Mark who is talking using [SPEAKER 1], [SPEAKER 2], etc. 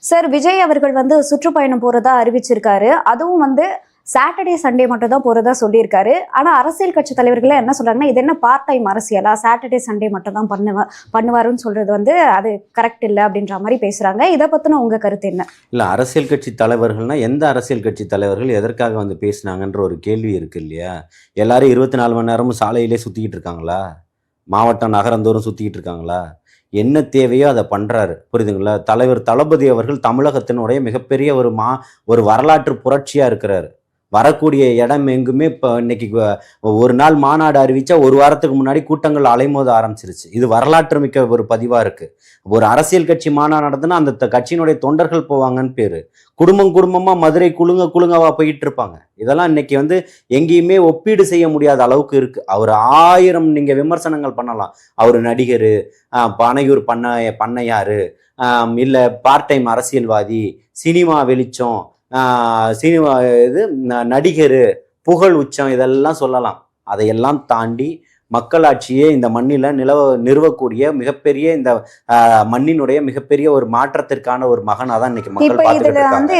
[SPEAKER 1] Sir, Vijay அவர்கள் வந்து சுற்றுப்பயணம் போறதா அறிவிச்சிருக்காரு. அதுவும் வந்து சாட்டர்டே சண்டே மட்டும் தான் போறதா சொல்லியிருக்காரு. ஆனா அரசியல் கட்சி தலைவர்கள் என்ன சொல்றாங்கன்னா, இது என்ன பார்ட் டைம் அரசியலா, சாட்டர்டே சண்டே மட்டும் தான் பண்ணுவாருன்னு சொல்றது வந்து அது கரெக்ட் இல்லை அப்படின்ற மாதிரி பேசுறாங்க. இதை பத்தின உங்க கருத்து என்ன?
[SPEAKER 2] இல்லை, அரசியல் கட்சி தலைவர்கள்னா எந்த அரசியல் கட்சி தலைவர்கள் எதற்காக வந்து பேசினாங்கன்ற ஒரு கேள்வி இருக்கு இல்லையா? எல்லாரும் 24 மணி நேரமும் சாலையிலே சுற்றிக்கிட்டு இருக்காங்களா? மாவட்டம் நகரந்தோறும் சுற்றிக்கிட்டு இருக்காங்களா? என்ன தேவையோ அதை பண்ணுறாரு, புரியுதுங்களா? தலைவர் தளபதி அவர்கள் தமிழகத்தினுடைய மிகப்பெரிய ஒரு வரலாற்று புரட்சியாக இருக்கிறாரு. வரக்கூடிய இடம் எங்குமே இப்போ இன்னைக்கு ஒரு நாள் மாநாடு அறிவிச்சா ஒரு வாரத்துக்கு முன்னாடி கூட்டங்கள் அலைமோத ஆரம்பிச்சிருச்சு. இது வரலாற்று மிக்க ஒரு பதிவாக இருக்குது. ஒரு அரசியல் கட்சி மாநாடு நடந்துன்னா அந்த கட்சியினுடைய தொண்டர்கள் போவாங்கன்னு பேர். குடும்பம் குடும்பமாக மதுரை குலுங்க குலுங்கவா போயிட்டு இருப்பாங்க. இதெல்லாம் இன்னைக்கு வந்து எங்கேயுமே ஒப்பீடு செய்ய முடியாத அளவுக்கு இருக்குது. அவர் 1000 நீங்கள் விமர்சனங்கள் பண்ணலாம். அவர் நடிகர், பனையூர் பண்ணையார், இல்லை பார்ட் டைம் அரசியல்வாதி, சினிமா வெளிச்சம், சினிமா இது நடிகர், புகழ் உச்சம், இதெல்லாம் சொல்லலாம். அதையெல்லாம் தாண்டி மக்களாட்சியே இந்த மண்ணில் நிறுவக்கூடிய மிகப்பெரிய இந்த மண்ணினுடைய மிகப்பெரிய ஒரு மாற்றத்திற்கான ஒரு மகனாக தான் இன்னைக்கு மக்கள் பார்த்துக்கிட்டு இருக்காங்க.